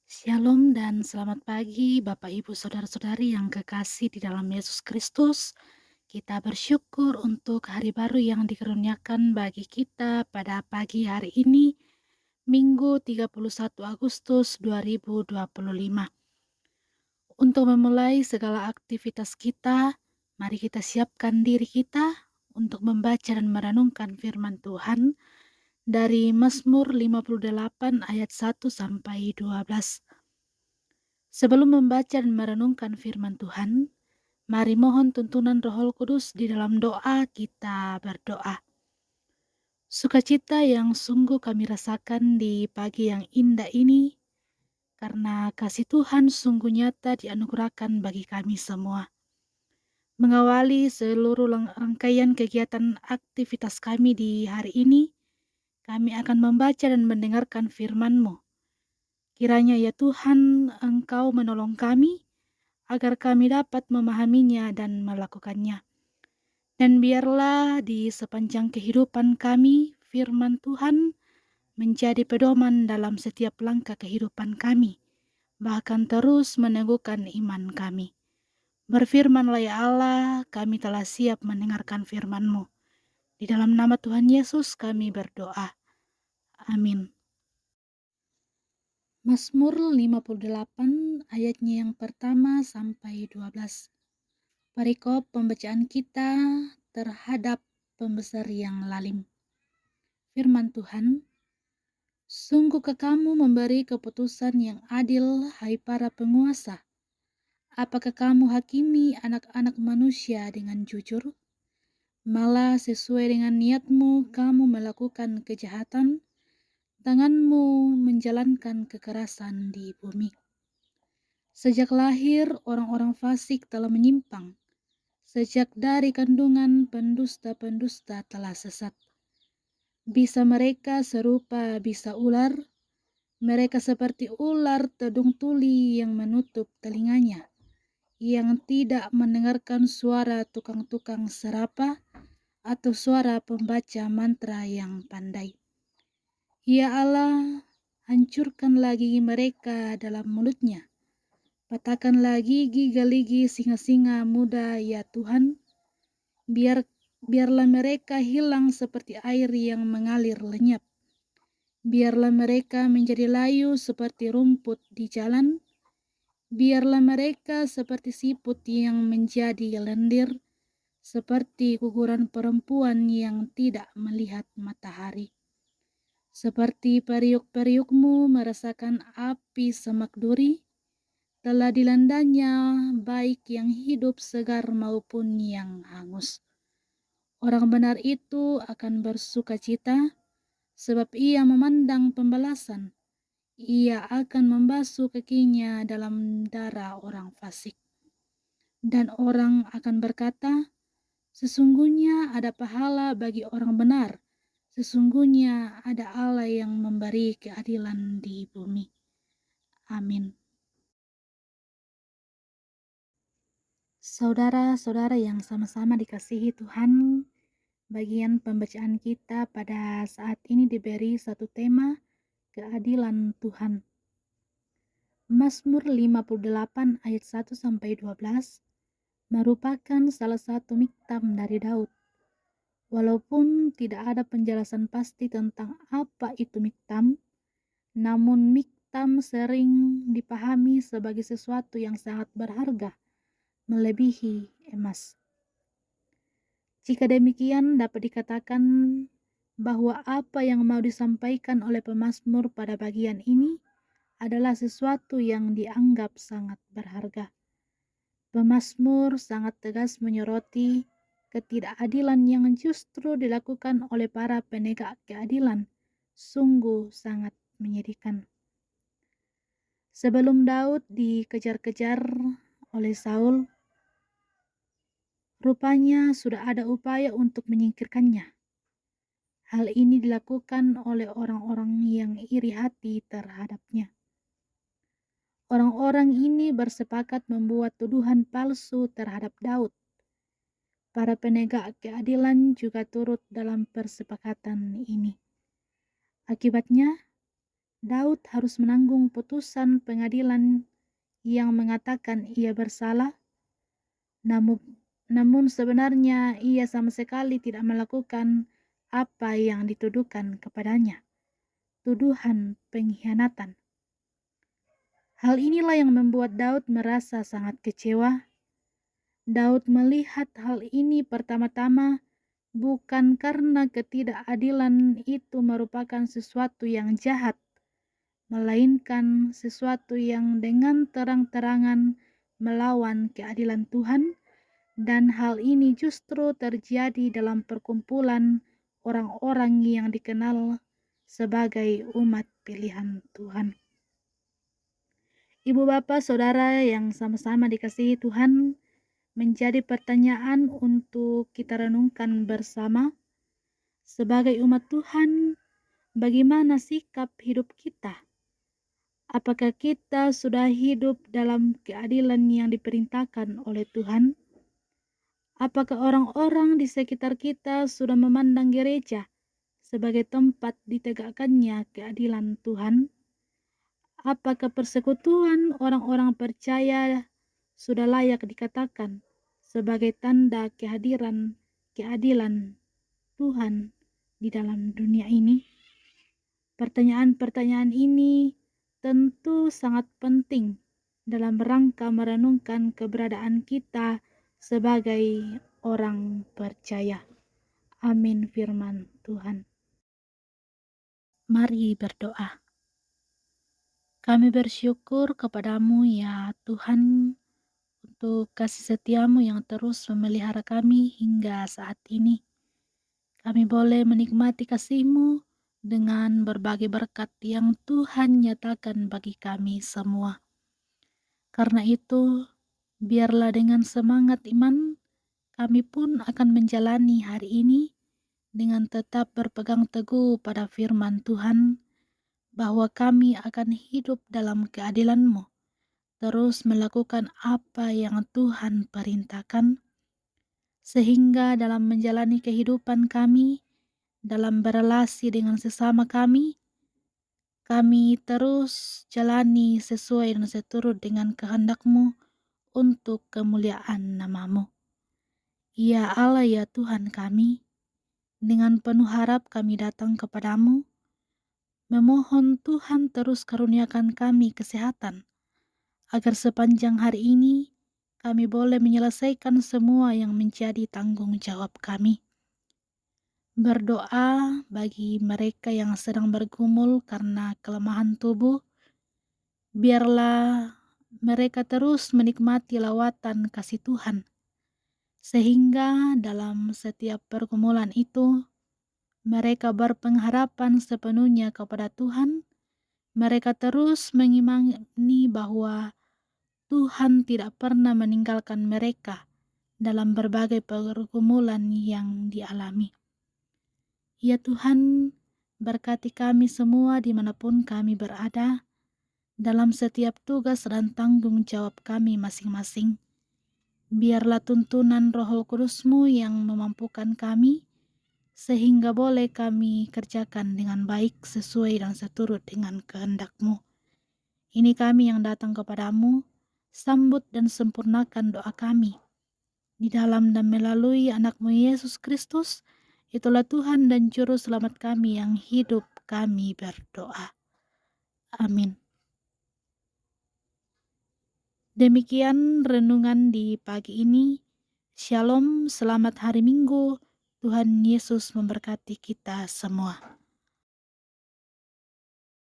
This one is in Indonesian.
Shalom dan selamat pagi Bapak Ibu Saudara-saudari yang kekasih di dalam Yesus Kristus. Kita bersyukur untuk hari baru yang dikaruniakan bagi kita pada pagi hari ini, Minggu 31 Agustus 2025. Untuk memulai segala aktivitas kita, mari kita siapkan diri kita untuk membaca dan merenungkan firman Tuhan dari Mazmur 58 ayat 1 sampai 12. Sebelum membaca dan merenungkan firman Tuhan, mari mohon tuntunan Roh Kudus di dalam doa. Kita berdoa. Sukacita yang sungguh kami rasakan di pagi yang indah ini, karena kasih Tuhan sungguh nyata dianugerahkan bagi kami semua. Mengawali seluruh rangkaian kegiatan aktivitas kami di hari ini, kami akan membaca dan mendengarkan firman-Mu. Kiranya ya Tuhan, Engkau menolong kami, agar kami dapat memahaminya dan melakukannya. Dan biarlah di sepanjang kehidupan kami, firman Tuhan menjadi pedoman dalam setiap langkah kehidupan kami, bahkan terus meneguhkan iman kami. Berfirmanlah ya Allah, kami telah siap mendengarkan firman-Mu. Di dalam nama Tuhan Yesus kami berdoa. Amin. Mazmur 58 ayatnya yang pertama sampai 12. Perikop pembacaan kita terhadap pembesar yang lalim. Firman Tuhan, sungguhkah kamu memberi keputusan yang adil, hai para penguasa? Apakah kamu hakimi anak-anak manusia dengan jujur? Malah sesuai dengan niatmu kamu melakukan kejahatan, tanganmu menjalankan kekerasan di bumi. Sejak lahir orang-orang fasik telah menyimpang. Sejak dari kandungan pendusta-pendusta telah sesat. Bisa mereka serupa bisa ular, mereka seperti ular tedung tuli yang menutup telinganya, yang tidak mendengarkan suara tukang-tukang serapa atau suara pembaca mantra yang pandai. Ya Allah, hancurkanlah gigi mereka dalam mulutnya, patahkanlah gigi-gigi singa-singa muda ya Tuhan. Biarlah mereka hilang seperti air yang mengalir lenyap. Biarlah mereka menjadi layu seperti rumput di jalan. Biarlah mereka seperti siput yang menjadi lendir, seperti guguran perempuan yang tidak melihat matahari. Seperti periuk-periukmu merasakan api semak duri, telah dilandanya baik yang hidup segar maupun yang hangus. Orang benar itu akan bersukacita, sebab ia memandang pembalasan. Ia akan membasuh kakinya dalam darah orang fasik. Dan orang akan berkata, sesungguhnya ada pahala bagi orang benar. Sesungguhnya ada Allah yang memberi keadilan di bumi. Amin. Saudara-saudara yang sama-sama dikasihi Tuhan, bagian pembacaan kita pada saat ini diberi satu tema, keadilan Tuhan. Mazmur 58 ayat 1 sampai 12 merupakan salah satu miktam dari Daud. Walaupun tidak ada penjelasan pasti tentang apa itu miktam, namun miktam sering dipahami sebagai sesuatu yang sangat berharga, melebihi emas. Jika demikian, dapat dikatakan bahwa apa yang mau disampaikan oleh pemazmur pada bagian ini adalah sesuatu yang dianggap sangat berharga. Pemazmur sangat tegas menyoroti ketidakadilan yang justru dilakukan oleh para penegak keadilan. Sungguh sangat menyedihkan. Sebelum Daud dikejar-kejar oleh Saul, rupanya sudah ada upaya untuk menyingkirkannya. Hal ini dilakukan oleh orang-orang yang iri hati terhadapnya. Orang-orang ini bersepakat membuat tuduhan palsu terhadap Daud. Para penegak keadilan juga turut dalam persepakatan ini. Akibatnya, Daud harus menanggung putusan pengadilan yang mengatakan ia bersalah, namun, namun sebenarnya ia sama sekali tidak melakukan apa yang dituduhkan kepadanya, tuduhan pengkhianatan. Hal inilah yang membuat Daud merasa sangat kecewa. Daud melihat hal ini pertama-tama bukan karena ketidakadilan itu merupakan sesuatu yang jahat, melainkan sesuatu yang dengan terang-terangan melawan keadilan Tuhan, dan hal ini justru terjadi dalam perkumpulan orang-orang yang dikenal sebagai umat pilihan Tuhan. Ibu bapak saudara yang sama-sama dikasihi Tuhan, menjadi pertanyaan untuk kita renungkan bersama. Sebagai umat Tuhan, bagaimana sikap hidup kita? Apakah kita sudah hidup dalam keadilan yang diperintahkan oleh Tuhan? Apakah orang-orang di sekitar kita sudah memandang gereja sebagai tempat ditegakkannya keadilan Tuhan? Apakah persekutuan orang-orang percaya sudah layak dikatakan sebagai tanda kehadiran keadilan Tuhan di dalam dunia ini? Pertanyaan-pertanyaan ini tentu sangat penting dalam rangka merenungkan keberadaan kita sebagai orang percaya. Amin firman Tuhan. Mari berdoa. Kami bersyukur kepadamu ya Tuhan untuk kasih setiamu yang terus memelihara kami hingga saat ini. Kami boleh menikmati kasih-Mu dengan berbagai berkat yang Tuhan nyatakan bagi kami semua. Karena itu, biarlah dengan semangat iman, kami pun akan menjalani hari ini dengan tetap berpegang teguh pada firman Tuhan, bahwa kami akan hidup dalam keadilan-Mu, terus melakukan apa yang Tuhan perintahkan, sehingga dalam menjalani kehidupan kami, dalam berelasi dengan sesama kami terus jalani sesuai dan seturut dengan kehendak-Mu untuk kemuliaan nama-Mu. Ya Allah ya Tuhan kami, dengan penuh harap kami datang kepadamu, memohon Tuhan terus karuniakan kami kesehatan, agar sepanjang hari ini kami boleh menyelesaikan semua yang menjadi tanggung jawab kami. Berdoa bagi mereka yang sedang bergumul karena kelemahan tubuh, biarlah mereka terus menikmati lawatan kasih Tuhan, sehingga dalam setiap pergumulan itu, mereka berpengharapan sepenuhnya kepada Tuhan. Mereka terus mengimani bahwa Tuhan tidak pernah meninggalkan mereka dalam berbagai pergumulan yang dialami. Ya Tuhan, berkati kami semua dimanapun kami berada, dalam setiap tugas dan tanggung jawab kami masing-masing. Biarlah tuntunan Roh Kudus-Mu yang memampukan kami, sehingga boleh kami kerjakan dengan baik sesuai dan seturut dengan kehendak-Mu. Ini kami yang datang kepadamu, sambut dan sempurnakan doa kami. Di dalam dan melalui anak-Mu Yesus Kristus, itulah Tuhan dan Juru Selamat kami yang hidup, kami berdoa. Amin. Demikian renungan di pagi ini. Shalom, selamat hari Minggu. Tuhan Yesus memberkati kita semua.